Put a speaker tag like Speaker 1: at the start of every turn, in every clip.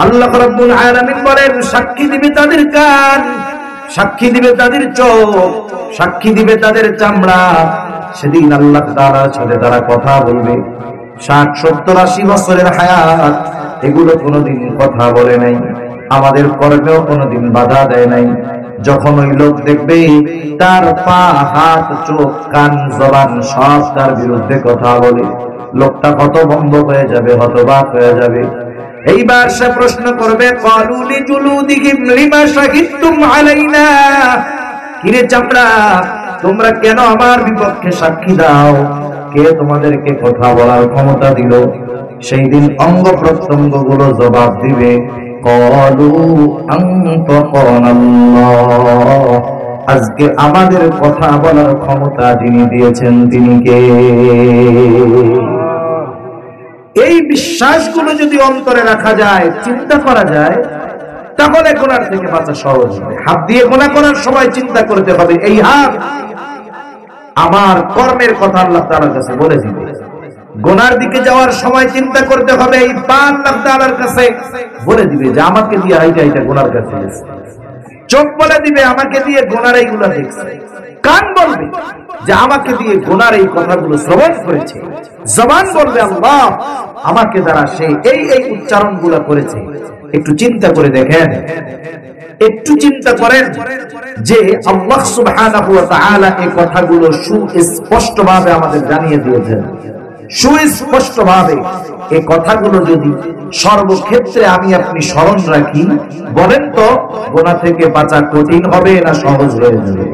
Speaker 1: আল্লাহ রাব্বুল আলামিন বলেন, সাক্ষী দিবে তাদের কান, সাক্ষী দিবে তাদের চোখ, সাক্ষী দিবে তাদের চামড়া। সেদিন আল্লাহ তাআলার সাথে তারা কথা বলবে। 60, 70, 80 বছরের হায়াত, এগুলো কোনোদিন কথা বলে নাই, আমাদের কর্মেও কোনোদিন বাধা দেয় নাই। যখন ওই লোক দেখবে তার পা, হাত, চোখ, কান, জবান সব তার বিরুদ্ধে কথা বলে, লোকটা হতভম্ব হয়ে যাবে, হতবাক হয়ে যাবে। এইবার সে প্রশ্ন করবে, ক্বালু লিজুলুদিহিম লিমা শাহিদতুম আলাইনা, কিরে চামড়া, তোমরা কেন আমার বিপক্ষে সাক্ষী দাও? কে তোমাদেরকে কথা বলার ক্ষমতা দিল? সেই দিন অঙ্গ প্রত্যঙ্গ গুলো জবাব দিবে, ক্বালু আনতাকানাল্লাহ, আজকে আমাদের কথা বলার ক্ষমতা যিনি দিয়েছেন তিনি কে? এই বিশ্বাসগুলো যদি অন্তরে রাখা যায়, চিন্তা করা যায়, তাহলে গুনার থেকে বাঁচা সহজ হবে। হাত দিয়ে গুনাহ করার সময় চিন্তা করতে হবে, এই হাত আমার কর্মের কথা আল্লাহ তাআলার কাছে বলে দিবে। গুনার দিকে যাওয়ার সময় চিন্তা করতে হবে, এই পা আল্লাহ তাআলার কাছে বলে দিবে যে আমাকে দিয়ে এইটা গুনার কাছে গেছে। চোখ বলে দিবে আমাকে দিয়ে গুনার এইগুলা দেখছে। কান বলবে যে আমাকে দিয়ে গুনার এই কথাগুলো শ্রবণ করেছে। জবান বলবে আল্লাহ আমাকে দ্বারা সে এই উচ্চারণগুলো করেছে। একটু চিন্তা করে দেখেন, একটু চিন্তা করেন যে আল্লাহ সুবহানাহু ওয়া তাআলা এই কথাগুলো সুস্পষ্টভাবে আমাদের জানিয়ে দিয়েছেন। সুস্পষ্টভাবে এই কথাগুলো যদি সর্বক্ষেত্রে আমি আপনি স্মরণ রাখি, বলেন তো গুনাহ থেকে বাঁচা কঠিন হবে না সহজ হয়ে যাবে?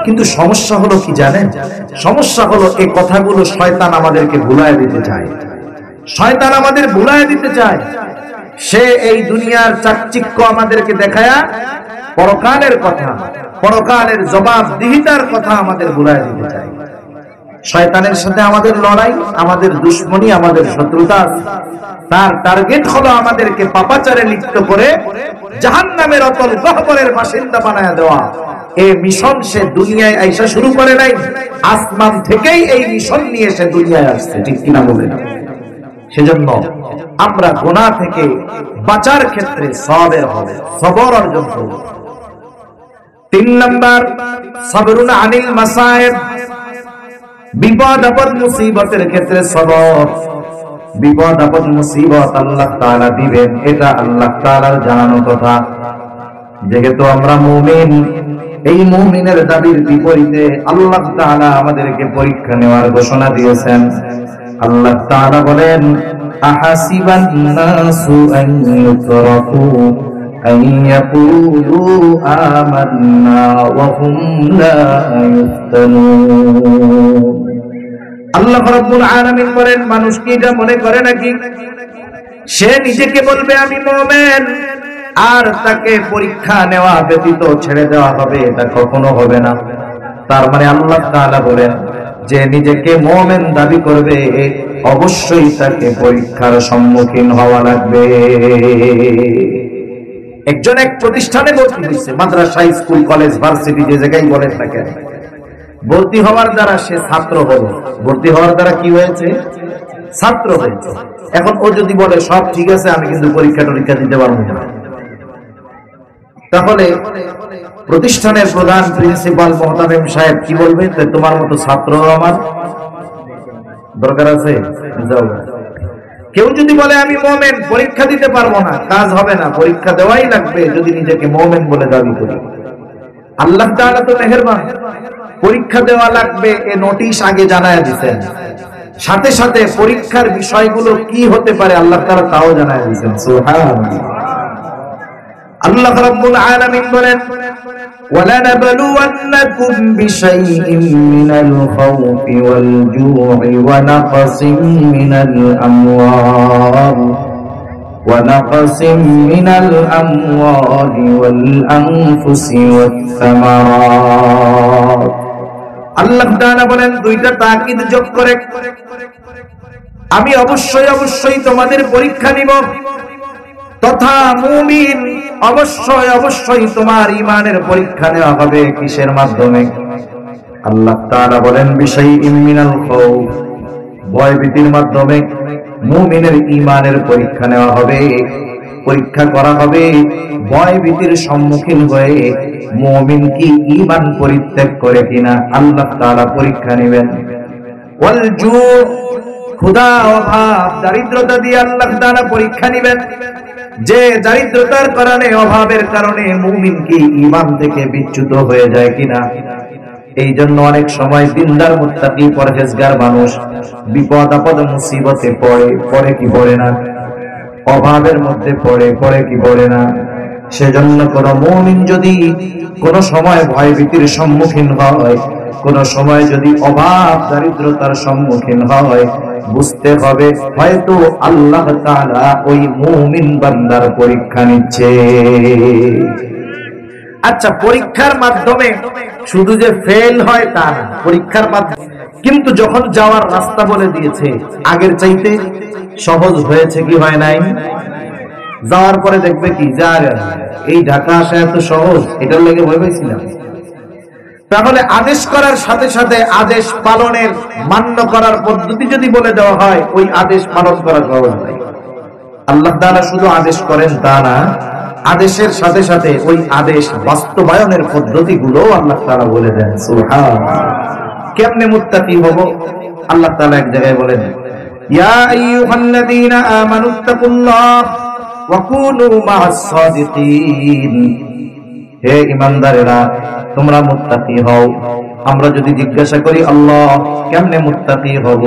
Speaker 1: কিন্তু সমস্যা হলো কি জানেন? সমস্যা হলো এই কথাগুলো শয়তান আমাদেরকে ভুলায় দিতে চায়। শয়তান আমাদের ভুলায় দিতে চায়। সে এই দুনিয়ার চাকচিক্য আমাদেরকে দেখায়া পরকালের কথা, পরকালের জবাবদিহিতার কথা আমাদের ভুলায় দিতে চায়। শয়তানের সাথে আমাদের লড়াই, আমাদের দুশ্মনী, আমাদের শত্রুতা। তার টার্গেট হলো আমাদেরকে পাপাচারে লিপ্ত করে জাহান্নামের অতল গহ্বরের বাসিন্দা বানায় দেওয়া। এই মিশন সে দুনিয়ায় আইসা শুরু করে নাই, আসমান থেকেই এই মিশন নিয়ে সে দুনিয়ায় আসছে, ঠিক কিনা বলেন? সেজন্য আমরা গুনাহ থেকে বাঁচার ক্ষেত্রে সবের হবে, সবর অর্জন করব। 3 নাম্বার, সবরুন আনিল মাসায়েব, বিপদ আপদ মুসিবতের ক্ষেত্রে সবর। বিপদ আপদ মুসিবত আল্লাহ তাআলা দিবেন, এটা আল্লাহ তাআলার জানানো কথা। যেহেতু আমরা মুমিন, এই মুমিনের দাবির বিপরীতে আল্লাহ তাআলা আমাদেরকে পরীক্ষা নেওয়ার ঘোষণা দিয়েছেন। আল্লাহ তাআলা বলেন, আহাসিবান নাসু আন ইউতরাকু আন ইয়াকুলু আমান্না ওয়া হুম লা ইফতানুন। আল্লাহ রাব্বুল আলামিন বলেন, মানুষ কি এটা মনে করে নাকি সে নিজেকে বলবে আমি মুমিন আর তাকে পরীক্ষা নেওয়া ব্যতীত ছেড়ে দেওয়া হবে? এটা কখনো হবে না। তার মানে আল্লাহ তাআলা বলেন যে নিজেকে মুমিন দাবি করবে, অবশ্যই তাকে পরীক্ষার সম্মুখীন হওয়া লাগবে। একজন এক প্রতিষ্ঠানে ভর্তি হয়েছে, মাদ্রাসা, স্কুল, কলেজ, ভার্সিটি, যে জায়গায় বলেন না কেন, ভর্তি হওয়ার দ্বারা সে ছাত্র হলো। ভর্তি হওয়ার দ্বারা কি হয়েছে? ছাত্র হয়েছে। এখন ও যদি বলে সব ঠিক আছে, আমি কিন্তু পরীক্ষা দিতে পারবো না, তাহলে প্রতিষ্ঠানের প্রধান, প্রিন্সিপাল, মোহতামিম সাহেব কি বলবে? তোমার মতো ছাত্র আমার দরকার আছে, যাও। কেউ যদি বলে আমি মুমিন, পরীক্ষা দিতে পারবো না, কাজ হবে না, পরীক্ষা দেওয়াই লাগবে যদি নিজেকে মুমিন বলে দাবি করি। আল্লাহ তাআলা তো মেহেরবান, পরীক্ষা দেওয়া লাগবে এ নোটিশ আগে জানায় দিতেন, সাথে সাথে পরীক্ষার বিষয়গুলো কি হতে পারে আল্লাহ তাআলা তাও জানায় দিতেন। সুবহানাল্লাহ। আল্লাহ রাব্বুল আলামিন বলেন, وَلَنَبْلُوَنَّكُمْ بِشَيْءٍ مِّنَ الْخَوْفِ وَالْجُوعِ وَنَقْصٍ مِّنَ الْأَمْوَالِ وَالْأَنفُسِ وَالثَّمَرَاتِ। আল্লাহ তাআলা বলেন, দুইটা তাকিদ যোগ করে, আমি অবশ্যই তোমাদের পরীক্ষা নিব, তথা মুমিন অবশ্যই তোমার ঈমানের পরীক্ষা নেওয়া হবে। কিসের মাধ্যমে? আল্লাহ তাআলা বলেন, বিশাইইম মিনাল খাউফ, ভয় ভীতির মাধ্যমে মুমিনের ঈমানের পরীক্ষা নেওয়া হবে। পরীক্ষা করা হবে ভয় ভীতির সম্মুখীন হয়ে মুমিন কি ঈমান পরিত্যাগ করে কিনা আল্লাহ তাআলা পরীক্ষা নেবেন। ওয়াল জু, ক্ষুধা অভাব দারিদ্রতা দিয়ে আল্লাহ তাআলা পরীক্ষা নেবেন যে দারিদ্রতার কারণে অভাবের কারণে মুমিন কি ঈমান থেকে বিচ্যুত হয়ে যায় কিনা। এই জন্য অনেক সময় দিনদার মুত্তাকি পরহেজগার মানুষ বিপদ আপদ মুসিবতে পড়ে কি পড়ে না, অভাবের মধ্যে পড়ে কি পড়ে না। সেজন্য কোন মুমিন যদি কোন সময় ভয় ভীতির সম্মুখীন হয়, কোন সময় যদি অভাব দারিদ্রতার সম্মুখীন হয়, বুঝতে হবে হয়তো আল্লাহ তাআলা ওই মুমিন বান্দার পরীক্ষা নিচ্ছে। আচ্ছা, পরীক্ষার মাধ্যমে শুধু যে ফেল হয় তা না, পরীক্ষার মাধ্যমে কিন্তু যখন যাওয়ার রাস্তা বলে দিয়েছে আগের চাইতে সহজ হয়েছে কি হয় নাই? যাওয়ার পরে দেখবে কি যা এই ঢাকা আসা এত সহজ, এটার লেগে ভয় পাইছিলাম। তাহলে আদেশ করার সাথে সাথে আদেশ পালনের মান্য করার পদ্ধতি যদি বলে দেওয়া হয়, ওই আদেশ পালন করা সহজ নয়। আল্লাহ তাআলা শুধু আদেশ করেন তা না, আদেশের সাথে সাথে ওই আদেশ বাস্তবায়নের পদ্ধতিগুলো আল্লাহ তাআলা বলে দেন। সুবহানাল্লাহ। কেমনে মুত্তাকি হব? আল্লাহ তাআলা এক জায়গায় বলেন, ইয়া আইয়ুহাল্লাযীনা আমানুত্তাকুল্লাহ ওয়া কুনু মা'আস সাদিকিন। হে ঈমানদারেরা, তোমরা মুত্তাকি হও। আমরা যদি জিজ্ঞাসা করি আল্লাহ কেমনে মুত্তাকি হব,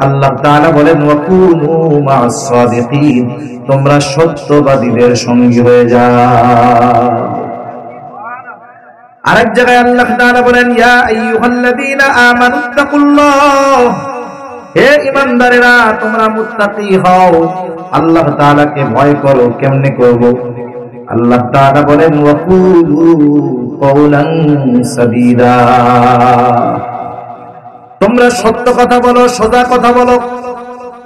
Speaker 1: আল্লাহ তাআলা বলেন ওয়া কুনু মা'আস সাদিকিন, তোমরা সত্যবাদীদের সঙ্গী হয়ে যাও। আরেক জায়গায় আল্লাহ তাআলা বলেন ইয়া আইয়ুহাল্লাযীনা আমানুত্তাকুল্লাহ, হে ঈমানদারেরা তোমরা মুত্তাকি হও, আল্লাহ তাআলাকে ভয় করো। কেমনে করব? আল্লাহ তাআলা বলেন ওয়া কুলু কওলান সাদীদা, তোমরা সত্য কথা বলো, সোজা কথা বলো।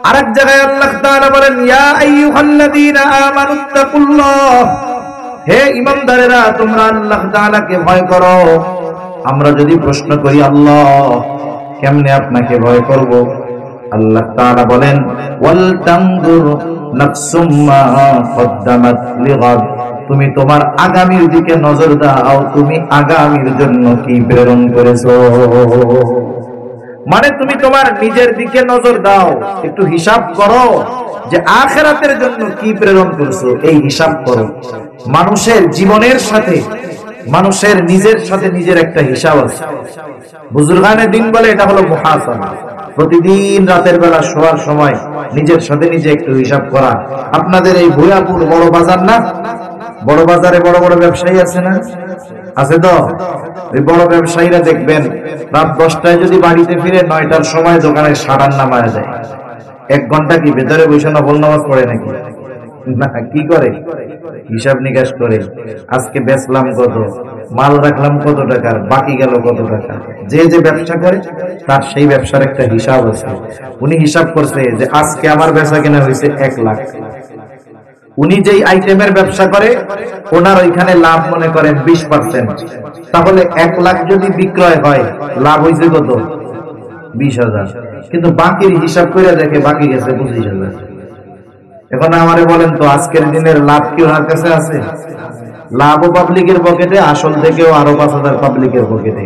Speaker 1: আরেক জায়গায় আল্লাহ তাআলা বলেন ইয়া আইয়ুহাল্লাযীনা আমানুত্তাকুল্লাহ, হে ঈমানদারেরা তোমরা আল্লাহ তাআলাকে ভয় করো। আমরা যদি প্রশ্ন করি আল্লাহ কেমনে আপনাকে ভয় করব, আল্লাহ তাআলা বলেন ওয়াল তানজুর নাফসুম মা কদ্দামাত লিগাদ, তুমি তোমার আগামীর দিকে নজর দাও, তুমি আগামীর জন্য কি প্রেরণ করেছো। মানে তুমি তোমার নিজের দিকে নজর দাও, একটু হিসাব করো যে আখিরাতের জন্য কি প্রেরণ করেছো, এই হিসাব করো। মানুষের জীবনের সাথে মানুষের নিজের সাথে নিজের একটা হিসাব আছে। বুজুর্গানে দিন বলে এটা হলো মুহাসাবা। প্রতিদিন রাতের বেলা শোয়ার সময় নিজের সাথে নিজে একটু হিসাব করা। আপনাদের এই ভুয়াপুর বড় বাজার না, বড় বাজারে বড় বড় ব্যবসায়ী আছে না, আছে তো? এই বড় ব্যবসায়ীরা দেখবেন রাত 10টায় যদি বাড়িতে ফিরে 9টার সময় দোকানে শাটার নামায় যায়। 1 ঘন্টা কি ভেতরে বসে নফল নামাজ পড়ে নাকি? না, কি করে? হিসাব নিকাশ করে, আজকে বেচলাম কত, মাল রাখলাম কত টাকার, বাকি গেল কত টাকা। যে যে ব্যবসা করে তার সেই ব্যবসার একটা হিসাব আছে। উনি হিসাব করছে যে আজকে আমার বেচা কেনা হয়েছে 1 লাখ। উনি যেই আইটেমের ব্যবসা করে ওনার ওইখানে লাভ মনে করেন 20%, তাহলে 1 লাখ যদি বিক্রয় হয় লাভ হয়েছে কত? 20,000। কিন্তু বাকির হিসাব করে দেখে বাকি গেছে 25,000। এখন আমারে বলেন তো আজকের দিনের লাভ কি ওনার কাছে আছে? লাভও পাবলিকের পকেটে, আসল থেকেও আরো 5,000 পাবলিকের পকেটে।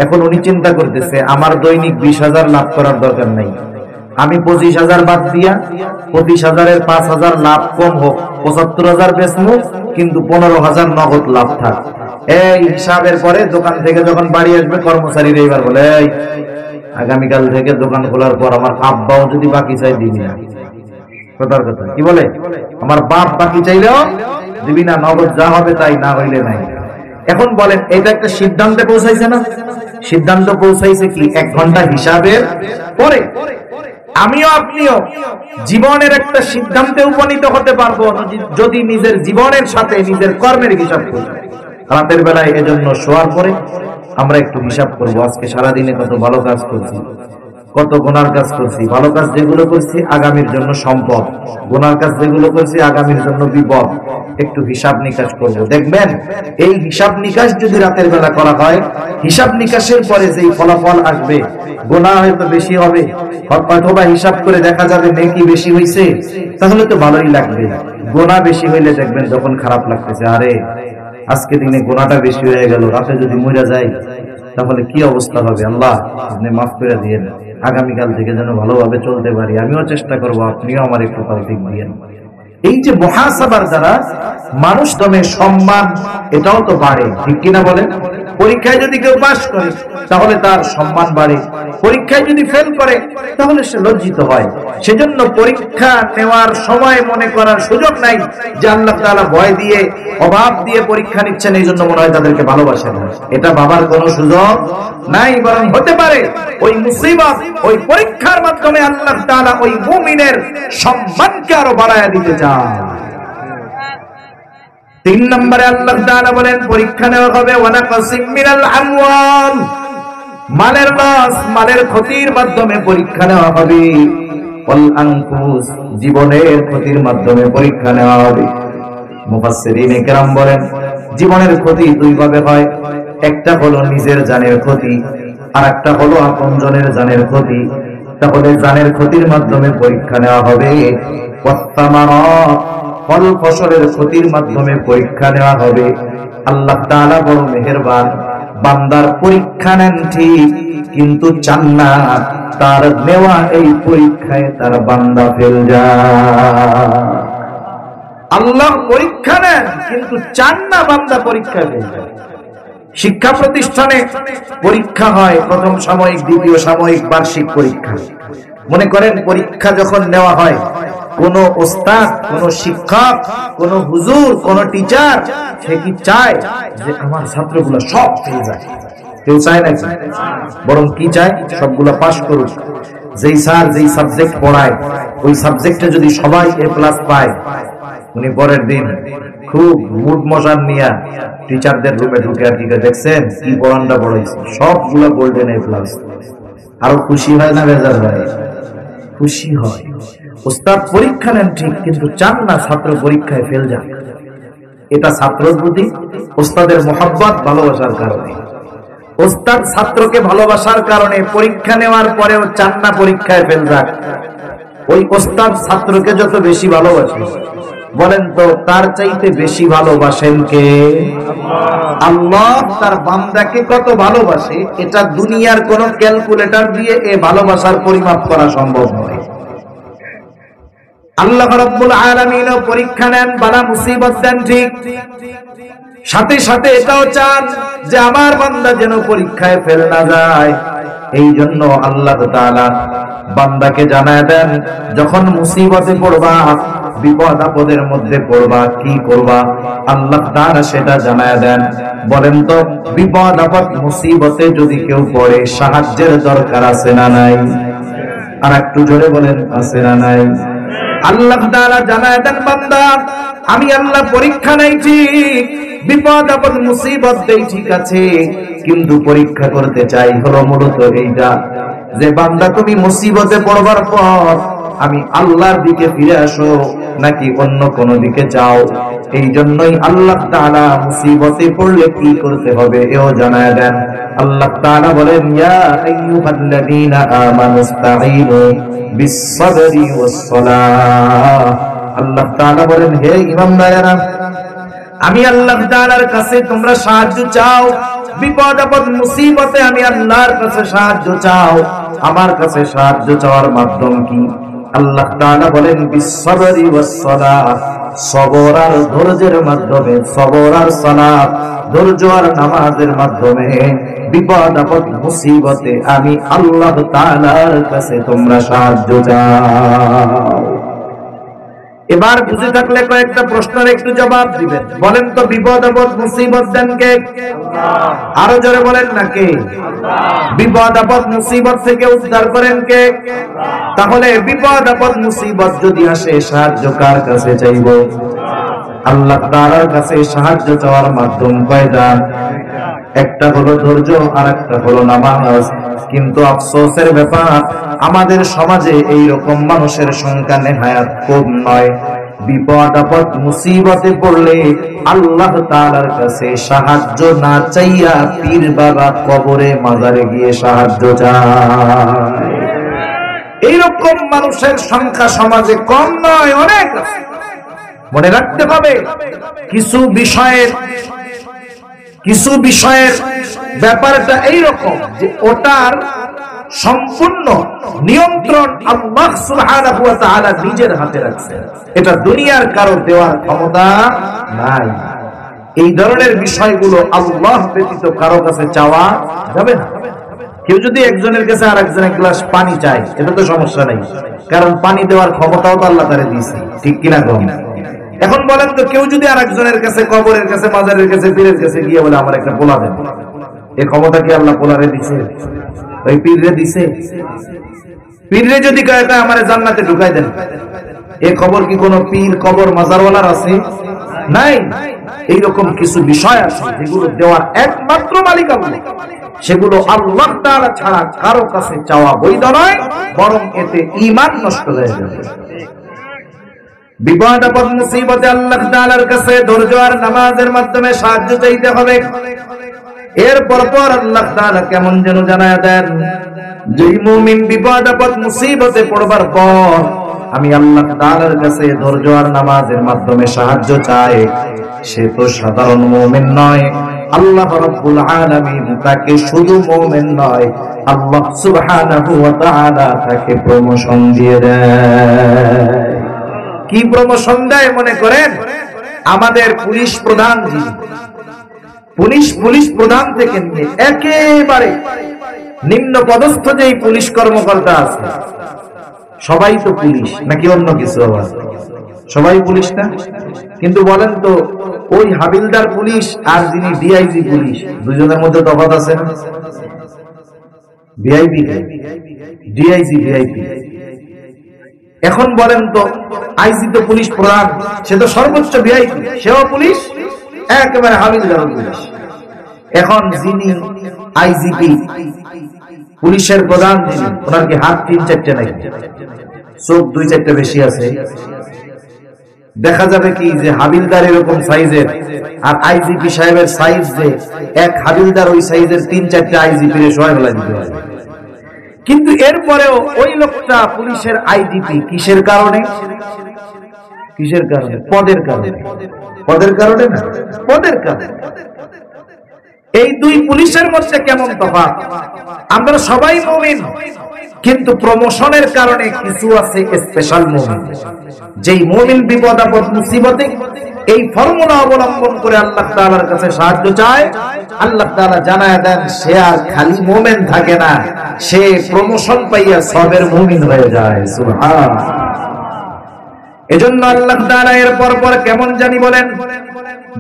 Speaker 1: এখন উনি চিন্তা করতেছে আমার দৈনিক 20,000 লাভ করার দরকার নাই, আমি 25,000 বাদ দিয়া 25,000-এর 5,000 লাভ কম হোক, 75,000 বেচমু, কিন্তু 15,000 নগদ লাভ থাক। এই হিসাবের পরে দোকান থেকে যখন বাড়ি আসবে কর্মচারীরা এবার বলে এই আগামীকাল থেকে দোকান খোলার পর আমার আব্বাও যদি বাকি চাই দিবি না। কথার কথা কি বলে, আমার বাপ বাকি চাইলেও দিবি না, নগদ যা হবে তাই, না হইলে নাই। এখন বলেন এটা একটা সিদ্ধান্তে পৌঁছাইছে না? সিদ্ধান্ত পৌঁছাইছে কি 1 ঘন্টা হিসাবের পরে। আমিও আপনিও জীবনের একটা সিদ্ধান্তে উপনীত হতে পারবো যদি নিজের জীবনের সাথে নিজের কর্মের হিসাব করি। রাতের বেলায় এজন্য শোয়ার পরে আমরা একটু হিসাব করব, আজকে সারাদিনে কত ভালো কাজ করছি, কত গুনার কাজ করছি। ভালো কাজ যেগুলো করছি আগামীর জন্য সম্পদ, গুনার কাজ যেগুলো করছি আগামীর জন্য বিপদ। একটু হিসাব নিকাশ করব। দেখবেন এই হিসাব নিকাশ যদি রাতের বেলা করা হয়, হিসাব নিকাশের পরে যেই ফলাফল আসবে, গুনাহ হয়তো বেশি হবে অথবা হিসাব করে দেখা যাবে নেকি বেশি হয়েছে, তাহলে তো ভালোই লাগবে। গোনা বেশি হইলে দেখবেন যখন খারাপ লাগতেছে, আরে আজকে দিনে গোনাটা বেশি হয়ে গেল, রাতে যদি মরে যাই তাহলে কি অবস্থা হবে, আল্লাহ আপনি মাফ করে দিয়েন, আগামীকাল থেকে যেন ভালোভাবে চলতে পারি, আমিও চেষ্টা করবো, আপনিও আমার একটু তৌফিক দিয়েন। এই যে মুহাসাবার দ্বারা মানুষ দমে সম্মান এটাও তো বাড়ে, ঠিক কিনা বলেন? পরীক্ষায় যদি কেউ পাস করে তাহলে তার সম্মান বাড়ে, পরীক্ষায় যদি ফেল করে তাহলে সে লজ্জিত হয়। সেজন্য পরীক্ষা নেওয়ার সময় মনে করার সুযোগ নাই যে আল্লাহ তাআলা ভয় দিয়ে অভাব দিয়ে পরীক্ষা নিচ্ছেন, এই জন্য মনে হয় তাদেরকে ভালোবাসেন, এটা ভাবার কোনো সুযোগ নাই। বরং হতে পারে ওই মুসিবত, ওই পরীক্ষার মাধ্যমে আল্লাহ তাআলা ওই মুমিনের সম্মানকে আরো বাড়ায়া দিতে চান। 3 নম্বরে আল্লাহ তাআলা বলেন পরীক্ষা নেওয়া হবে ওয়ানাকাসিম মিনাল আমওয়াল, মালের লস, মালের ক্ষতির মাধ্যমে পরীক্ষা নেওয়া হবে। ওয়াল আনফুস, জীবনের ক্ষতির মাধ্যমে পরীক্ষা নেওয়া হবে। মুফাসসিরিনে কেরাম বলেন জীবনের ক্ষতি দুই ভাবে হয়, একটা হলো নিজের জানের ক্ষতি, আর একটা হলো আপনজনের জানের ক্ষতি। তাহলে জানের ক্ষতির মাধ্যমে পরীক্ষা নেওয়া হবে, ওয়াসসামারাত, ফল ফসলের ক্ষতির মাধ্যমে পরীক্ষা নেওয়া হবে। আল্লাহ তাআলা বড় মেহেরবান, বান্দার পরীক্ষা নেন ঠিক, কিন্তু চান না তার নেওয়া এই পরীক্ষায় তার বান্দা ফেল যায়। আল্লাহ পরীক্ষা নেন কিন্তু চান না বান্দা পরীক্ষায় ফেল যায়। শিক্ষা প্রতিষ্ঠানে পরীক্ষা হয়, প্রথম সাময়িক, দ্বিতীয় সাময়িক, বার্ষিক পরীক্ষা। মনে করেন পরীক্ষা যখন নেওয়া হয়, কোন ওস্তাদ, কোন শিক্ষক, কোন হুজুর, কোন টিচার সে কি চায় যে আমার ছাত্রগুলো সব ফেল যায়? কেউ চায় নাকি? বরং কি চায়? সবগুলো পাস করুক। যেই স্যার যেই সাবজেক্ট পড়ায় ওই সাবজেক্টে যদি সবাই A+ পায়, উনি পরের দিন খুব মুড মজার নিয়ে টিচারদের রুমে ঢুকে আর কি দেখছেন কি পড়ানটা পড়াইছে, সবগুলো গোল্ডেন A+। আরো খুশি হয় না বেজার হয়? খুশি হয়। ওস্তাদ পরীক্ষা নেন ঠিক, কিন্তু চান না ছাত্র পরীক্ষায় ফেল যাক। এটা ছাত্রের প্রতি ওস্তাদের মহব্বত, ভালোবাসার কারণে। ওস্তাদ ছাত্রকে ভালোবাসার কারণে পরীক্ষা নেওয়ার পরেও চান না পরীক্ষায় ফেল যাক। ওই ওস্তাদ ছাত্রকে যত বেশি ভালোবাসে, বলেন তো তার চাইতে বেশি ভালোবাসেন কে? আল্লাহ তার বান্দাকে কত ভালোবাসে এটা দুনিয়ার কোন ক্যালকুলেটর দিয়ে এ ভালোবাসার পরিমাপ করা সম্ভব নয়। আল্লাহ রাব্বুল আলামিনও পরীক্ষা নেন, বালা মুসিবত দেন ঠিক, সাথে সাথে এটাও চান যে আমার বান্দা যেন পরীক্ষায় ফেল না যায়। এই জন্য আল্লাহ তাআলা বান্দাকে জানায় দেন, যখন মুসিবতে পড়বা, বিপদ আপদের মধ্যে পড়বা, কি করবা আল্লাহ তাআলা সেটা জানায় দেন। বলেন তো বিপদ আপদ মুসিবতে যদি কেউ পড়ে, সাহায্যের দরকার আছে না নাই? আর একটু জোরে বলেন, আছে না নাই? আল্লাহ তাআলা জানায় দেন, বান্দা আমি আল্লাহ পরীক্ষা নেই ঠিক, বিপদ আপদ মুসিবত দেই ঠিক আছে, কিন্তু পরীক্ষা করতে চাই হলো মূলত এইটা যে বান্দা তুমি মুসিবতে পড়বার পর আমি আল্লাহর দিকে ফিরে আসো নাকি অন্য কোন দিকে যাও। এই জন্যই আল্লাহ তাআলা মুসিবতে পড়লে কি করতে হবে এও জানায় দেন। আল্লাহ তাআলা বলেন, ইয়া আইয়ুহাল্লাযীনা আমানুস্তাঈনু বিস-সাবরি ওয়াস-সালাহ। আল্লাহ তাআলা বলেন, হে ঈমানদারেরা, আমি আল্লাহ তাআলার কাছে তোমরা সাহায্য চাও, বিপদ আপদ মুসিবতে আমি আল্লাহর কাছে সাহায্য চাও। আমার কাছে সাহায্য চাওয়ার মাধ্যম কি? আল্লাহ তাআলা বলেন, বিস-সাবরি ওয়াস-সালাহ, সবর আর ধৈর্যের মাধ্যমে, সবর আর সালাত, ধৈর্য আর নামাজের মাধ্যমে বিপদ আপদ মুসিবতে আমি আল্লাহ তাআলার কাছে তোমরা সাহায্য চাও। এবার বুঝে থাকলে কয়েকটা প্রশ্নের একটু জবাব দিবেন। বলেন তো বিপদ আপদ মুসিবত দেন কে? আল্লাহ। আরো জোরে বলেন না কে? আল্লাহ। বিপদ আপদ মুসিবত থেকে উদ্ধার করেন কে? আল্লাহ। তাহলে বিপদ আপদ মুসিবত যদি আসে সাহায্য কার কাছে চাইব? আল্লাহ তাআলার কাছে সাহায্য চাওয়ার মাধ্যম কয়টা? একটা হলো ধৈর্য আর একটা হলো নামাজ। কিন্তু আফসোসের ব্যাপার, আমাদের সমাজে এই রকম মানুষের সংখ্যা নেহায়াত কম নয়। বিপদ আপদ মুসিবতে পড়লে আল্লাহ তাআলার কাছে সাহায্য না চাইয়া পীর বাবা কবরে মাজারে গিয়ে সাহায্য চায়। এইরকম মানুষের সংখ্যা সমাজে কম নয়, অনেক আছে। মনে রাখতে হবে কিছু বিষয়ের ব্যাপারটা এইরকম যে ওটার সম্পূর্ণ নিয়ন্ত্রণ আল্লাহ সুবহানাহু ওয়া তাআলা নিজের হাতে রাখছেন। এটা দুনিয়ার কারো দেওয়ার ক্ষমতা নাই। এই ধরনের বিষয়গুলো আল্লাহ ব্যতীত কারো কাছে চাওয়া যাবে না। কেউ যদি একজনের কাছে আরেকজন এক গ্লাস পানি চায়, এটা তো সমস্যা নেই, কারণ পানি দেওয়ার ক্ষমতাও তো আল্লাহ তাআলা দিয়েছে, ঠিক কিনা কম? এখন বলেন তো, কেউ যদি আরেকজনের কাছে, কবরের কাছে, মাজারের কাছে, পীরের কাছে গিয়ে বলে আমার একটা পোলা দেন, এই ক্ষমতা কি আল্লাহ পোলারে দিছে? ওই পীররে দিছে? পীররে যদি কয় আমার জান্নাতে ঢুকাই দেন, এই খবর কি কোন পীর, কবর, মাজারওয়ালার আছে? নাই। এইরকম কিছু বিষয় আছে যেগুলো দেওয়ার একমাত্র মালিক আল্লাহ, সেগুলো আল্লাহ তাআলা ছাড়া কারো কাছে চাওয়া বৈধ নয়, বরং এতে ঈমান নষ্ট হয়ে যাবে। বিপদ আপদ মুসিবতে আল্লাহ তাআলার কাছে ধৈর্য আর নামাজের মাধ্যমে সাহায্য চাইতে হবে। এরপর আল্লাহ তাআলা কেমন যেন জানায়া দেন, যেই মুমিন বিপদ আপদ মুসিবতে পড়বার পর আমি আল্লাহ তাআলার কাছে ধৈর্য আর নামাজের মাধ্যমে সাহায্য চাই, সে তো সাধারণ মুমিন নয়। আল্লাহ রাব্বুল আলামিন তাকে শুধু মুমিন নয়, আল্লাহ সুবহানাহু ওয়া তাআলা তাকে প্রমোশন দিয়ে দেয়। কি প্রমোশন দেয় মনে করেন? আমাদের পুলিশ প্রধান যিনি, পুলিশ প্রধান থেকে নিয়ে একেবারে নিম্ন পদস্থ যেই পুলিশ কর্মকর্তা আছে, সবাই তো পুলিশ নাকি অন্য কিছু? আবার সবাই পুলিশ না? কিন্তু বলেন তো, ওই হাবিলদার পুলিশ আর যিনি ডিআইজি পুলিশ, দুজনের মধ্যে তফাৎ আছে না? VIP, DIG VIP. এখন বলেন তো, আইজি তো পুলিশ প্রধান, সে তো সর্বোচ্চ ভিআইপি, সেও পুলিশ, একেবারে হাবিলদার পুলিশ। এখন যিনি আইজিপি, পুলিশের প্রধান যিনি, ওনার কি হাত 3-4টে নাই? চোখ 2-4টে বেশি আছে? দেখা যাবে কি যে হাবিলদার এরকম সাইজের আর আইজিপি সাহেবের সাইজ যে এক, হাবিলদার ওই সাইজের 3-4টে আইজিপি রে সহায় বেলা দিতে হবে। কিন্তু এরপরেও ওই লোকটা পুলিশের আইজিপি কিসের কারণে? কিসের কারণে? পদের কারণে। পদের কারণে না, পদের কারণে। এই দুই পুলিশের মধ্যে কেমন তফাৎ? আমরা সবাই মুমিন, কিন্তু প্রমোশনের কারণে কিছু আছে স্পেশাল মুমিন। যেই মুমিন বিপদ আপদ মুসিবতে এই ফর্মুলা অবলম্বন করে আল্লাহ তাআলার কাছে সাহায্য চায়, আল্লাহ তাআলা জানায় দেন সে আর খালি মুমিন থাকে না, সে প্রমোশন পাইয়া সবের মুমিন হয়ে যায়। সুবহানাল্লাহ। এজন্য আল্লাহ তাআলা এর পর কেমন জানি বলেন,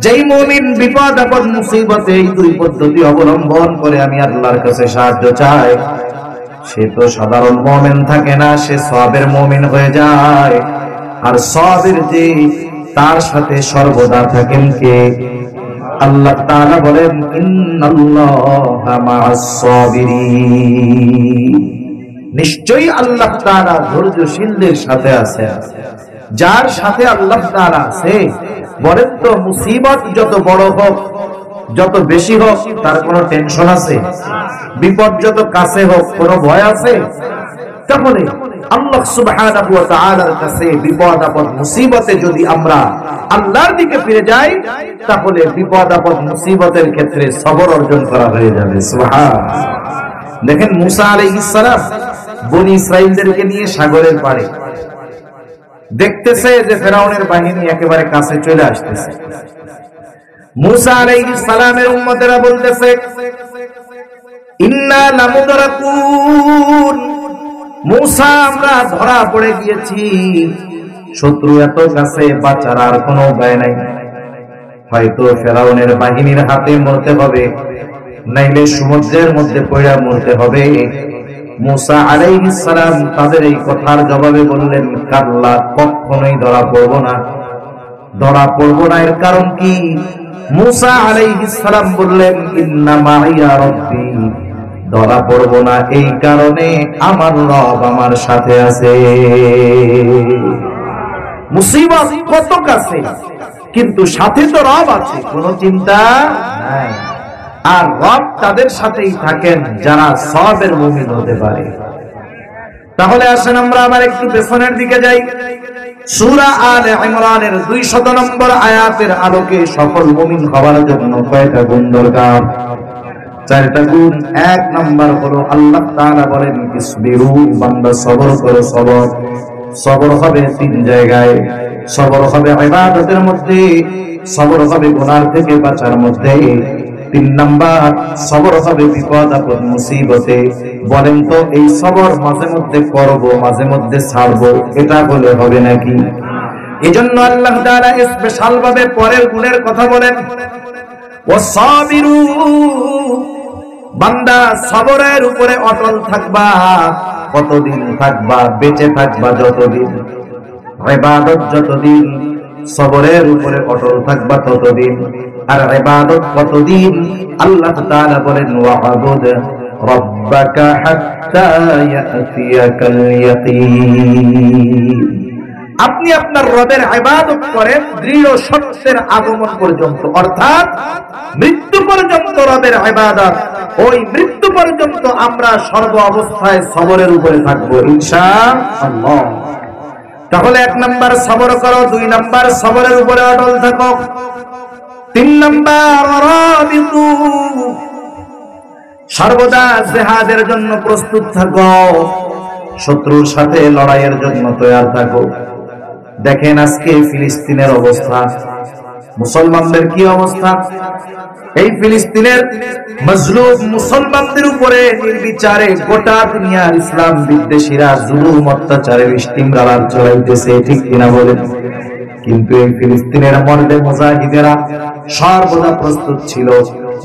Speaker 1: যেই মুমিন বিপদ আপদ মুসিবতে এই দুই পদ্ধতি অবলম্বন করে আমি আল্লাহর কাছে সাহায্য চাই, সে তো সাধারণ মুমিন থাকে না, সে সবের মুমিন হয়ে যায়। আর সবের যে তার সাথে সর্বদা থাকেন কে? আল্লাহ তাআলা বলেন, ইন্নাল্লাহা মা'আস সাবিরিন, নিশ্চয়ই আল্লাহ তাআলা ধৈর্যশীলদের সাথে আছেন। যার সাথে আল্লাহ তাআলা আছে, বলেন তো মুসিবত যত বড় হোক, যত বেশি হোক, তার কোনো টেনশন আছে? বিপদ যত কাছে হোক, কোনো ভয় আছে? তাহলে আল্লাহ সুবহানাহু ওয়া তাআলার কাছে বিপদ আপদ মুসিবতে যদি আমরা আল্লাহর দিকে ফিরে যাই, তাহলে বিপদ আপদ মুসিবতের ক্ষেত্রে সবর অর্জন করা হয়ে যাবে। সুবহানাল্লাহ। দেখেন মুসা আলাইহিস সালাম বনি ইসরাঈলদেরকে নিয়ে সাগরের পাড়ে, দেখতেছে যে ফেরাউনের বাহিনী একেবারে কাছে চলে আসতেছে। মুসা আলাইহিস সালামের উম্মতেরা বলতেছে, ইন্না লামুদরাকুন, মুসা আমরা ধরা পড়ে গিয়েছি, শত্রু এত কাছে, বাঁচার আর কোনো উপায় নাই, হয়তো ফেরাউনের বাহিনীর হাতে মরতে হবে, নাইলে সমুদ্রের মধ্যে পড়ে মরতে হবে। মুসা আলাইহিস সালাম তাদের এই কথার জবাবে বললেন, কাল্লা, কখনোই ধরা পড়ব না, ধরা পড়ব না। এর কারণ কি? মুসা আলাইহিস সালাম বললেন, ইন্না মাইয়া রাব্বি, ধরা পড়ব না এই কারণে আমার রব আমার সাথে আছে। মুসিবত কত কাছে, কিন্তু সাথে তো রব আছে, কোনো চিন্তা নাই। আর রব তাদের সাথেই থাকেন যারা সবের মুমিন হতে পারে। তাহলে আসেন আমরা আবার একটু পেছনের দিকে যাই। সূরা আলে ইমরানের 200 নম্বর আয়াতের আলোকে সফল মুমিন হওয়ার জন্য কয়টা গুণ দরকার? 4টা গুণ। 1 নাম্বার হলো আল্লাহ তাআলা বলেন ইসবিরু, বান্দা সবর করো। সবর হবে 3 জায়গায়। সবর হবে ইবাদতের মধ্যে, সবর হবে গুনাহ থেকে বাঁচার মধ্যে, 3 নাম্বার সবর হবে বিপদ আপদ মুসিবতে। বলেন তো এই সবর মাঝে মধ্যে করব, মাঝে মধ্যে ছাড়বো, এটা বলে হবে নাকি? এজন্য আল্লাহ তাআলা স্পেশাল ভাবে পরের গুণের কথা বলেন, ওয়াসাবিরু, বান্দা সবরের উপরে অটল থাকবা। কতদিন থাকবা? বেঁচে থাকবা যতদিন, ইবাদত যতদিন, সবরের উপরে অটল থাকবা ততদিন। আর ইবাদত কতদিন? আল্লাহ তাআলা বলেন ওয়া'বুদ রাব্বাকা হাত্তা ইয়াতিয়াকাল ইয়াকিন। আপনি আপনার রবের ইবাদত করেন দৃঢ় সত্যের আগমন পর্যন্ত, অর্থাৎ মৃত্যু পর্যন্ত রবের ইবাদত। ওই মৃত্যু পর্যন্ত আমরা সর্ব অবস্থায় সবরের উপরে থাকবো ইনশাআল্লাহ। তাহলে 1 নাম্বার সবর করো, 2 নাম্বার সবরের উপরে অটল থাকো, 3 নাম্বার রাবিতু, সর্বদা জিহাদের জন্য প্রস্তুত থাকো, শত্রুর সাথে লড়াইয়ের জন্য তৈরি থাকো। দেখেন আজকে ফিলিস্তিনের অবস্থা, মুসলমানদের কি অবস্থা? এই ফিলিস্তিনের মজলুম মুসলমানদের উপরে নির্বিচারে গোটা দুনিয়ার ইসলাম বিদ্বেষীরা জুলুম অত্যাচারের স্টিমরালার চালাইতেছে, ঠিক কিনা বলেন? কিন্তু এই ফিলিস্তিনের মর্দে মুজাহিদেরা সর্বদা প্রস্তুত ছিল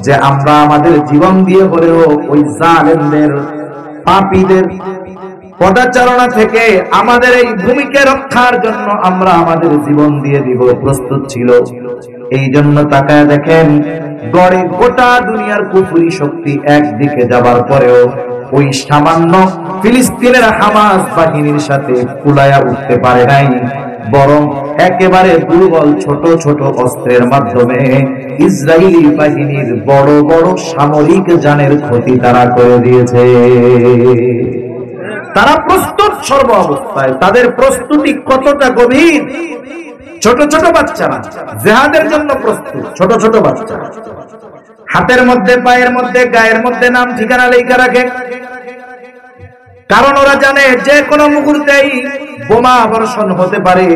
Speaker 1: যে আমরা আমাদের জীবন দিয়ে হলেও ওই জালেমদের, পাপীদের পদাচারণা থেকে আমাদের এই ভূমিকে রক্ষার জন্য আমরা আমাদের জীবন দিয়ে দিব, প্রস্তুত ছিল। এই জন্য তাকায় দেখেন, গড়ে গোটা দুনিয়ার কুফরি শক্তি একদিকে যাবার পরেও ওই সামান্য ফিলিস্তিনের হামাস বাহিনীর সাথে কুলায়া উঠতে পারে নাই, বরং একেবারে দুর্বল ছোট ছোট অস্ত্রের মাধ্যমে ইসরায়েলি বাহিনীর বড় বড় সামরিক যানের ক্ষতি তারা করে দিয়েছে। তারা প্রস্তুত সর্ব অবস্থায়। তাদের প্রস্তুতি কতটা গভীর! ছোট ছোট বাচ্চারা জিহাদের জন্য প্রস্তুত, ছোট ছোট বাচ্চা হাতের মধ্যে, পায়ের মধ্যে, গায়ের মধ্যে নাম ঠিকানা লেখা রাখে, কারণ ওরা জানে যে কোনো মুহূর্তেই বোমা বর্ষণ হতে পারে,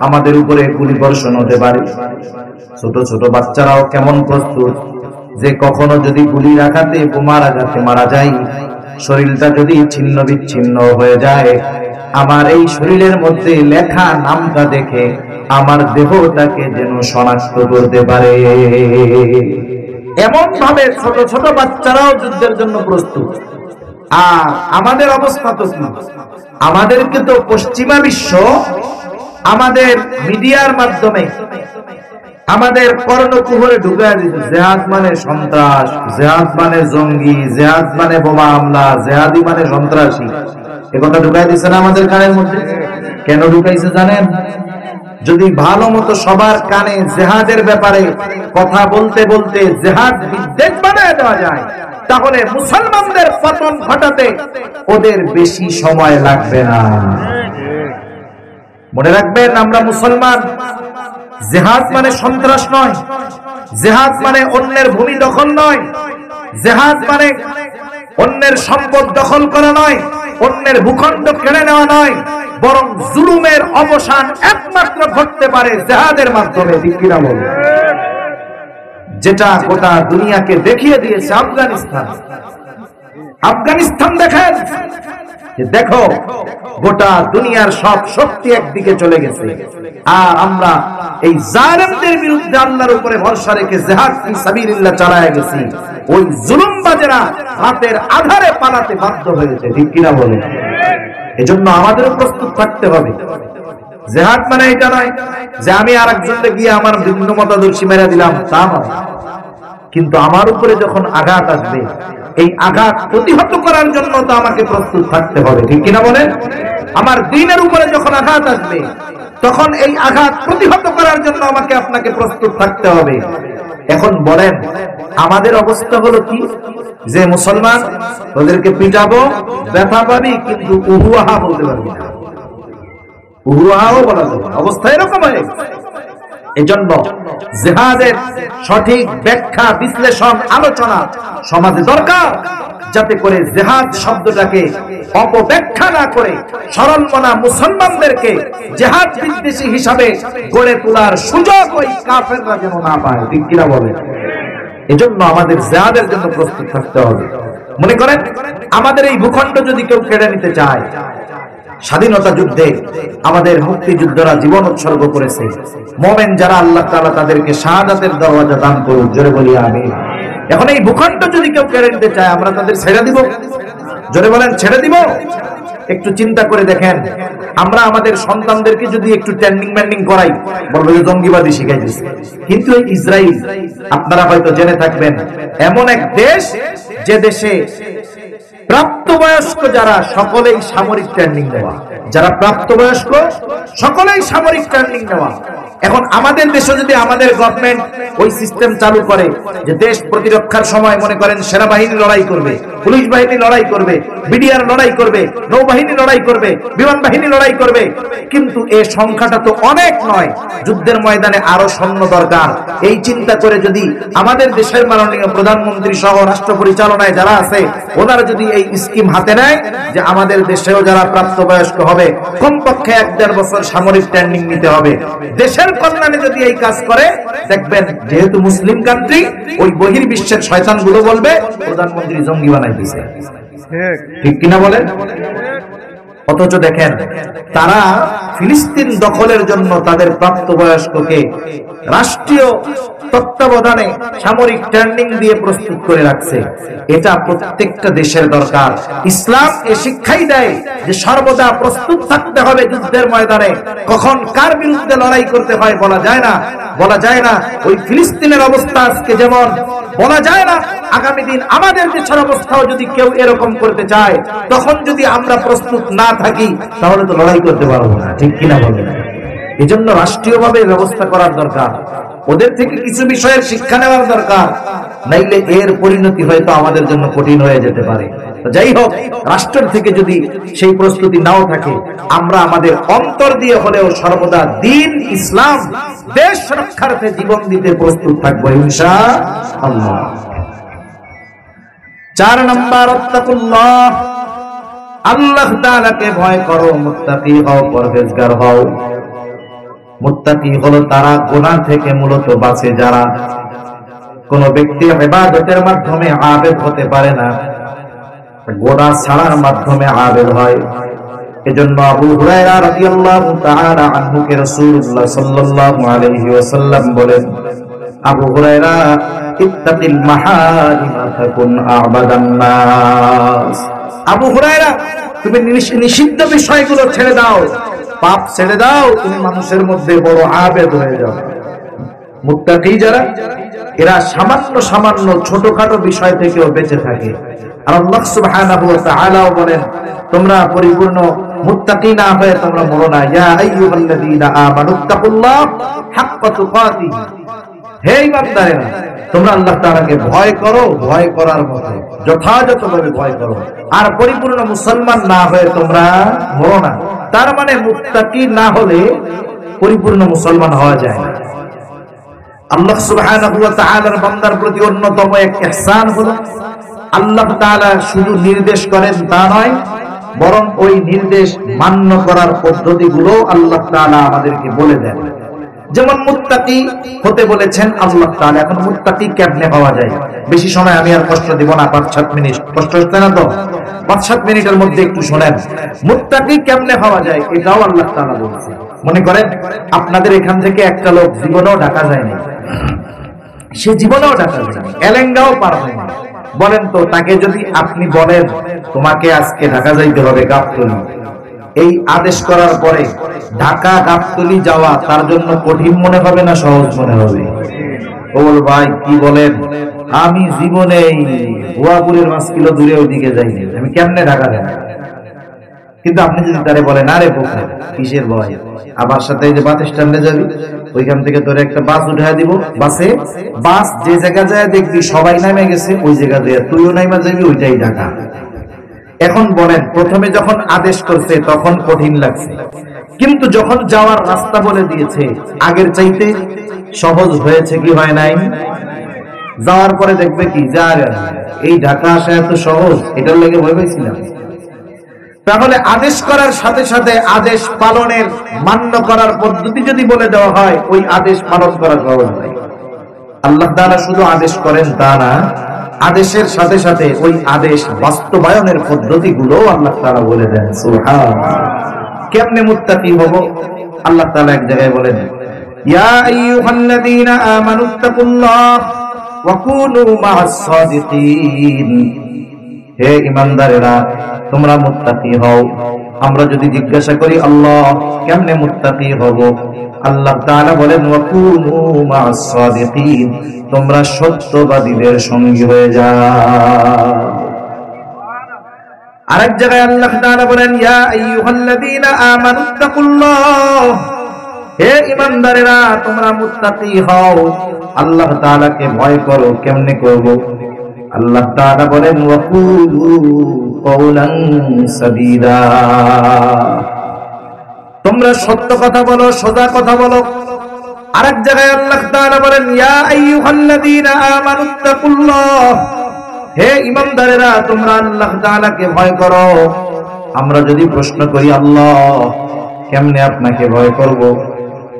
Speaker 1: আমাদের উপরে গুলি বর্ষণ হতে পারে। ছোট ছোট বাচ্চারাও কেমন প্রস্তুত যে কখনো যদি গুলির আঘাতে, বোমার আঘাতে মারা যায়, শরীরটা যদি ছিন্ন বিচ্ছিন্ন হয়ে যায়, আমার এই শরীরের মধ্যে লেখা নামটা দেখে আমার দেহটাকে যেন শনাক্ত করতে পারে। এমন ভাবে ছোট ছোট বাচ্চারাও যুদ্ধের জন্য প্রস্তুত। আর আমাদের অবস্থা তো কি? আমাদেরকে তো পশ্চিমা বিশ্ব আমাদের মিডিয়ার মাধ্যমে আমাদের কর্ণকুহরে ঢুকায় দিচ্ছে, জিহাদ মানে সন্ত্রাস, জিহাদ মানে জঙ্গি, জিহাদ মানে বোমা হামলা, জিহাদি মানে সন্ত্রাসী। এ কথা ঢুকায় দিচ্ছে না আমাদের কানের মধ্যে? কেন ঢুকাইছে জানেন? যদি ভালো মতো সবার কানে জিহাদের ব্যাপারে কথা বলতে বলতে জিহাদ বিদ্বেষ বানায় দেওয়া যায়, তাহলে মুসলমানদের পতন ঘটাতে ওদের বেশি সময় লাগবে না। মনে রাখবেন, আমরা মুসলমান। জিহাদ মানে সন্ত্রাস নয়, জিহাদ মানে অন্যের ভূমি দখল নয়, জিহাদ মানে অন্যের সম্পদ দখল করা নয়, অন্যের ভূখণ্ড কেড়ে নেওয়া নয়, বরং জুলুমের অবসান একমাত্র ঘটতে পারে জিহাদের মাধ্যমে, ঠিক কিনা বলুন? যেটা গোটা দুনিয়াকে দেখিয়ে দিয়েছে আফগানিস্তান। আফগানিস্তান দেখেন, দেখো গোটা দুনিয়ার সব শক্তি একদিকে চলে গেছে, আর আমরা এই জালেমদের বিরুদ্ধে আল্লাহর উপরে ভরসা রেখে জিহাদ ফি সাবিলিল্লাহ চালায় গেছি। ওই জুলুমবাজেরা রাতের আধারে পালাতে বাধ্য হয়েছে, ঠিক কিনা বলেন? এজন্য আমাদেরও প্রস্তুত থাকতে হবে। জিহাদ মানে এটা নয় যে আমি আরেকজনকে গিয়ে আমার ভিন্ন মতাদর্শী মেরে দিলাম, তা নয়। কিন্তু আমার উপরে যখন আঘাত আসবে, এই আঘাত প্রতিহত করার জন্য তো আমাকে প্রস্তুত থাকতে হবে, ঠিক কিনা বলেন? আমার দ্বীনের উপরে যখন আঘাত আসবে, তখন এই আঘাত প্রতিহত করার জন্য আমাকে আপনাকে প্রস্তুত থাকতে হবে। এখন বলেন, আমাদের অবস্থা হলো কি? যে মুসলমান, ওদেরকে পিটাবো, ব্যথা পাবি, কিন্তু উহু আহা বলতে পারবি না। উহুয়াও বলা যাবে না, অবস্থা এরকম হয়ে গেছে। এজন্য জিহাদের সঠিক ব্যাখ্যা, বিশ্লেষণ, আলোচনা সমাজে দরকার, যাতে করে জিহাদ শব্দটাকে অপব্যাখ্যা না করে সরলমনা মুসলমানদেরকে জিহাদ বিদ্বেষী হিসাবে গড়ে তোলার সুযোগ ওই কাফেররা যেন না পায়। ঠিক কিনা বলে? এজন্য আমাদের জিহাদের জন্য প্রস্তুত থাকতে হবে। মনে করেন আমাদের এই ভূখণ্ড যদি কেউ কেড়ে নিতে চায়, স্বাধীনতা যুদ্ধে আমাদের মুক্তিযোদ্ধারা জীবন উৎসর্গ করেছে, মুমিন যারা আল্লাহ তাআলা তাদেরকে শাহাদাতের দরওয়াজা দান করুন, জোরে বলি আমিন। এখন এই ভূখণ্ড যদি কেউ কেড়ে নিতে চায়, আমরা তাদের ছেড়ে দিব? জোরে বলেন, ছেড়ে দিব? একটু চিন্তা করে দেখেন, আমরা আমাদের সন্তানদেরকে যদি একটু ট্রেনিং ম্যান্ডিং করাই, বলবো যে জঙ্গিবাদী শিখাই দিচ্ছে। কিন্তু এই ইসরায়েল, আপনারা হয়তো জেনে থাকবেন, এমন এক দেশ যে দেশে প্রাপ্তবয়স্ক যারা সকলেই সামরিক ট্রেনিং নেওয়া, যারা প্রাপ্তবয়স্ক সকলেই সামরিক ট্রেনিং নেওয়া। এখন আমাদের দেশে যদি আমাদের গভর্নমেন্ট ওই সিস্টেম চালু করে যে দেশ প্রতিরক্ষার সময় মনে করেন সেনাবাহিনী লড়াই করবে, পুলিশ বাহিনী লড়াই করবে, বিডিআর লড়াই করবে, নৌবাহিনী লড়াই করবে, বিমান বাহিনী লড়াই করবে, কিন্তু এই সংখ্যাটা তো অনেক নয়, যুদ্ধের ময়দানে আরো সৈন্য দরকার। এই চিন্তা করে যদি আমাদের দেশের মাননীয় প্রধানমন্ত্রী সহ রাষ্ট্র পরিচালনায় যারা আছে, ওনারা যদি এই স্কিম হাতে নেয় যে আমাদের দেশেও যারা প্রাপ্তবয়স্ক হবে কমপক্ষে 1-1.5 বছর সামরিক ট্রেনিং নিতে হবে, দেশের কল্যাণে যদি এই কাজ করে, দেখবেন যেহেতু মুসলিম কান্ট্রি, ওই বহির্বিশ্বের শয়তানগুলো বলবে প্রধানমন্ত্রী জঙ্গি বানাই দিয়েছে। ঠিক কিনা বলেন? অথচ দেখেন তারা ফিলিস্তিন দখলের জন্য তাদের প্রাপ্তবয়স্ককে রাষ্ট্রীয় তত্ত্বাবধানে সামরিক ট্রেনিং দিয়ে প্রস্তুত করে রাখছে। এটা প্রত্যেকটা দেশের দরকার। ইসলাম এ শিক্ষাই দেয় যে সর্বদা প্রস্তুত থাকতে হবে যুদ্ধের ময়দানে। কখন কার বিরুদ্ধে লড়াই করতে হয় বলা যায় না, বলা যায় না। ওই ফিলিস্তিনের অবস্থা আজকে যেমন, বলা যায় না আগামী দিন আমাদের দেশের অবস্থাও যদি কেউ এরকম করতে চায়, তখন যদি আমরা প্রস্তুত না থাকি তাহলে তো লড়াই করতে পারবো না। ঠিক কিনা বলেন? এজন্য রাষ্ট্রীয়ভাবে ব্যবস্থা করার দরকার, ওদের থেকে কিছু বিষয়ের শিক্ষা নেওয়ার দরকার, নাইলে এর পরিণতি হয়তো আমাদের জন্য কঠিন হয়ে যেতে পারে। যাই হোক, রাষ্ট্র থেকে যদি সেই প্রস্তুতি নাও থাকে, আমরা আমাদের অন্তর দিয়ে হলেও সর্বদা দ্বীন ইসলাম, দেশ রক্ষার্থে জীবন দিতে প্রস্তুত থাকবো ইনশাআল্লাহ। 4 নম্বর, আত্তাকুল্লাহ, আল্লাহ তাআলাকে ভয় করো, মুত্তাকি হও, পরহেজগার হও। মুত্তাকি হলো তারা গুনাহ থেকে মূলত বাঁচে যারা। কোন ব্যক্তি ইবাদতের মাধ্যমে আবেদ হতে পারে না, গুনাহ ছাড়ার মাধ্যমে আবেদ হয়। এজন্য আবু হুরায়রা রাদিয়াল্লাহু তাআলা আনহু কে রাসূলুল্লাহ সাল্লাল্লাহু আলাইহি ওয়াসাল্লাম বলেন, আবু হুরায়রা, ইত্তাকিল মাহারিমা তাকুন আ'বাদান নাস। আবু হুরায়রা, তুমি নিষিদ্ধ বিষয়গুলো ছেড়ে দাও, পাপ ছেড়ে দাও, তুমি মানুষের মধ্যে বড় আবেদ হয়ে যাও। মুত্তাকি যারা, এরা সামান্য সামান্য ছোটখাটো বিষয় থেকেও বেঁচে থাকে। আর আল্লাহ সুবহানাহু ওয়া তাআলা বলেন, তোমরা পরিপূর্ণ মুত্তাকি না হয়ে তোমরা মরো না। ইয়া আইয়ুহাল্লাযীনা আমানুত্তাকুল্লাহ হাক্কা তুকাতিহি, হে ঈমানদারেরা, তোমরা আল্লাহ তাআলাকে ভয় করো, ভয় করার মতো যথাযথভাবে ভয় করো, আর পরিপূর্ণ মুসলমান না হয়ে তোমরা মরো না। তার মানে মুত্তাকি না হলে পরিপূর্ণ মুসলমান হওয়া যায় না। আল্লাহ সুবহানাহু ওয়া তাআলার বান্দার প্রতি অন্যতম এক ইহসান হলো, আল্লাহ তাআলা শুধু নির্দেশ করেন তা নয়, বরং ওই নির্দেশ মান্য করার পদ্ধতিগুলো আল্লাহ তাআলা আমাদেরকে বলে দেন। যেমন মুত্তাকি হতে বলেছেন আল্লাহ তাআলা। এখন মুত্তাকি কেমনে হওয়া যায়? বেশি সময় আমি আর কষ্ট দিব না, 5-7 মিনিট কষ্ট হচ্ছে না তো? 5-7 মিনিটের মধ্যে একটু শোনেন, মুত্তাকি কেমনে হওয়া যায় এটাও আল্লাহ তাআলা বলেছেন। মনে করেন আপনাদের এখান থেকে একটা লোক জীবনেও ঢাকা যায়নি, সে জীবনেও ঢাকা যায়নি, এলেঙ্গাও পার হয়নি। বলেন তো, তাকে যদি আপনি বলেন তোমাকে আজকে ঢাকা যাইতে হবে গাবতলী, এই আদেশ করার পরে ঢাকা গাবতলী যাওয়া তার জন্য কঠিন মনে হবে না সহজ মনে হবে? ও ভাই কি বলেন, আমি জীবনে হুয়াপুরের 5 কিলো দূরে ওইদিকে যাইনি, আমি কেমনে ঢাকা যাব? কিন্তু আপনি যদি তারে বলেন, আরে বোকা কিসের ভয়, আবার সাথে যে বাস স্ট্যান্ডে যাবি, ওইখান থেকে তোর একটা বাস উঠে দিব, বাসে বাস যে জায়গা যায় দেখবি সবাই নামে গেছে, ওই জায়গা দিয়ে তুইও নাইমা যাবি, ওইটাই ঢাকা। এখন বলেন, প্রথমে যখন আদেশ করছে তখন কঠিন লাগছে, কিন্তু যখন যাওয়ার রাস্তা বলে দিয়েছে, আগের চাইতে সহজ হয়েছে কি হয় নাই? যাওয়ার পরে দেখবে কি এই ঢাকা আসা এত সহজ, এটার লেগে ভয় পাইছিলাম। তাহলে আদেশ করার সাথে সাথে আদেশ পালনের মান্য করার পদ্ধতি যদি বলে দেওয়া হয়, ওই আদেশ পালন করা সহজ নয়। আল্লাহ তাআলা শুধু আদেশ করেন তা না, আদেশের সাথে সাথে ওই আদেশ বাস্তবায়নের পদ্ধতিগুলো আল্লাহ তাআলা বলে দেন। সুবহানাল্লাহ। কেমনে মুত্তাকি হব? আল্লাহ তাআলা এক জায়গায় বলেন, ইয়া আইয়ুহাল্লাযীনা আমানুত্তাকুল্লাহ ওয়া কুনু মা'আস সাদিকিন। হে ঈমানদারেরা, তোমরা মুত্তাকি হও। আমরা যদি জিজ্ঞাসা করি আল্লাহ কেমনে মুত্তাকি হব, আল্লাহ তাআলা বলেন ওয়া কুনু মা'আস সাদিকিন, তোমরা সত্যবাদীদের সঙ্গী হয়ে যাও। আরেক জায়গায় আল্লাহ তাআলা বলেন, ইয়া আইয়ুহাল্লাযীনা আমানুত্তাকুল্লাহ। হে ঈমানদারেরা, তোমরা মুত্তাকি হও, আল্লাহ তাআলাকে ভয় করো। কেমনে করব? আল্লাহ তাআলা বলেন ওয়া কুলু কওলান সাদীদা, তোমরা সত্য কথা বলো, সোজা কথা বলো। আরেক জায়গায় আল্লাহ তাআলা বলেন, ইয়া আইয়ুহাল্লাযীনা আমানুত্তাকুল্লাহ। হে ঈমানদারেরা, তোমরা আল্লাহ তাআলাকে ভয় করো। আমরা যদি প্রশ্ন করি আল্লাহ কেমনে আপনাকে ভয় করব,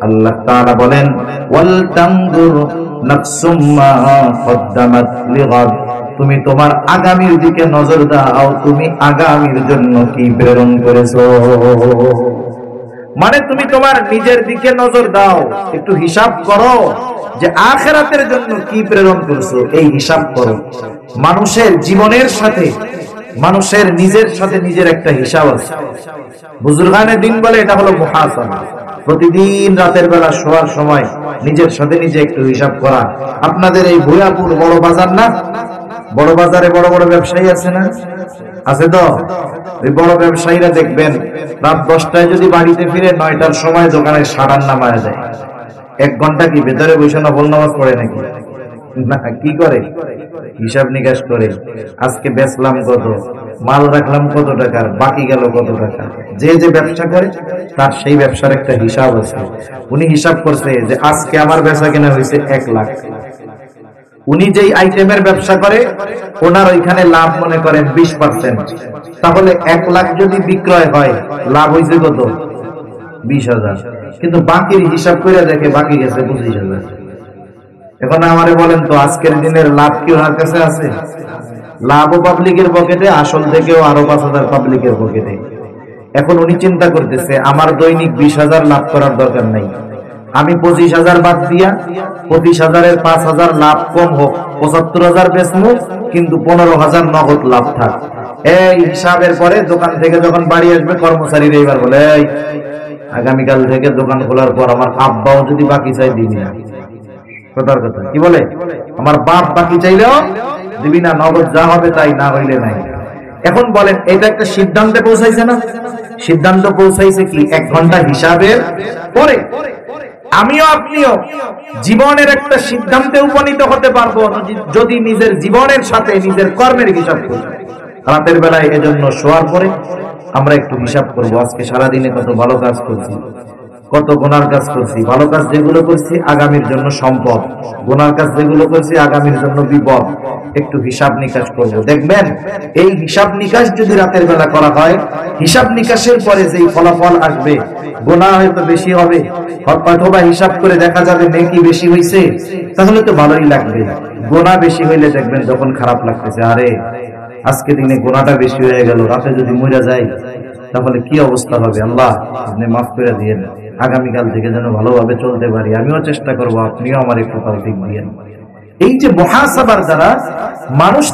Speaker 1: আল্লাহ তাআলা বলেন ওয়াল তানজুর নাফসুম মা কদ্দামাত লিগাদ, তুমি তোমার আগামীর দিকে নজর দাও, তুমি আগামীর জন্য কি প্রেরণ করেছো। মানে তুমি তোমার নিজের দিকে নজর দাও, একটু হিসাব করো যে আখিরাতের জন্য কি প্রেরণ করেছো, এই হিসাব করো। মানুষের জীবনের সাথে, মানুষের নিজের সাথে নিজের একটা হিসাব আছে। বুজুর্গানে দিন বলে এটা হলো মুহাসাবা। প্রতিদিন রাতের বেলা শোয়ার সময় নিজের সাথে নিজে একটু হিসাব করা। আপনাদের এই ভুয়াপুর বড় বাজার না, বড় বাজারে বড় বড় ব্যবসায়ী আছে না, আছে তো? ওই বড় ব্যবসায়ীরা দেখবেন রাত 10টায় যদি বাড়িতে ফিরে 9টার সময় দোকানে সাড়ান নামায় যায়। 1 ঘন্টা কি ভেতরে বসে নফল নামাজ পড়ে নাকি? না, কি করে? হিসাব নিকাশ করে, আজকে বেচলাম কত, মাল রাখলাম কত টাকার, বাকি গেল কত টাকা। যে যে ব্যবসা করে তার সেই ব্যবসার একটা হিসাব আছে। উনি হিসাব করছে যে আজকে আমার বেচা কেনা হয়েছে 1 লাখ। উনি যেই আইটেমের ব্যবসা করে ওনার ওইখানে লাভ মনে করেন 20%, তাহলে 1 লাখ যদি বিক্রয় হয় লাভ হয়েছে কত? 20,000। কিন্তু বাকির হিসাব করে দেখে বাকি গেছে 25,000। এখন আমারে বলেন তো আজকের দিনের লাভ কি ওনার কাছে আছে? লাভও পাবলিকের পকেটে, আসল থেকেও আরো 5,000 পাবলিকের পকেটে। এখন উনি চিন্তা করতেছে আমার দৈনিক 20,000 লাভ করার দরকার নাই, আমি 25,000 বাদ দিয়া 25,000-এর 5,000 লাভ কম হোক, 75,000 বেচমু, কিন্তু 15,000 নগদ লাভ থাক। এই হিসাবের পরে দোকান থেকে যখন বাড়ি আসবে কর্মচারীরা এবার বলে, এই আগামীকাল থেকে দোকান খোলার পর আমার আব্বাও যদি বাকি চাই দিবি না। কথার কথা কি বলে, আমার বাপ বাকি চাইলেও দিবি না, নগদ যা হবে তাই, না হইলে নাই। এখন বলেন এটা একটা সিদ্ধান্তে পৌঁছাইছে না? সিদ্ধান্ত পৌঁছাইছে কি 1 ঘন্টা হিসাবের পরে। আমিও আপনিও জীবনের একটা সিদ্ধান্তে উপনীত হতে পারবো যদি নিজের জীবনের সাথে নিজের কর্মের হিসাব করি। রাতের বেলায় এজন্য শোয়ার পরে আমরা একটু হিসাব করব, আজকে সারাদিনে কত ভালো কাজ করছি, কত গুনার কাজ করছি। ভালো কাজ যেগুলো করছি আগামীর জন্য সম্পদ, গুনার কাজ যেগুলো করছি আগামীর জন্য বিপদ। একটু হিসাব নিকাশ করব। দেখবেন এই হিসাব নিকাশ যদি রাতের বেলা করা হয়, হিসাব নিকাশের পরে যেই ফলাফল আসবে, গুনাহ হয়তো বেশি হবে অথবা হিসাব করে দেখা যাবে নেকি বেশি হয়েছে, তাহলে তো ভালোই লাগবে। গুনাহ বেশি হইলে দেখবেন যখন খারাপ লাগতেছে, আরে আজকে দিনে গুনাহটা বেশি হয়ে গেল, রাতে যদি মরে যাই তাহলে কি অবস্থা হবে। আল্লাহ আপনি মাফ করে দিয়েন, আগামীকাল থেকে যেন ভালোভাবে চলতে পারি। আমিও চেষ্টা করবো, আপনিও আমার একটু তৌফিক দিয়েন। এই যে মুহাসাবার দ্বারা মানুষ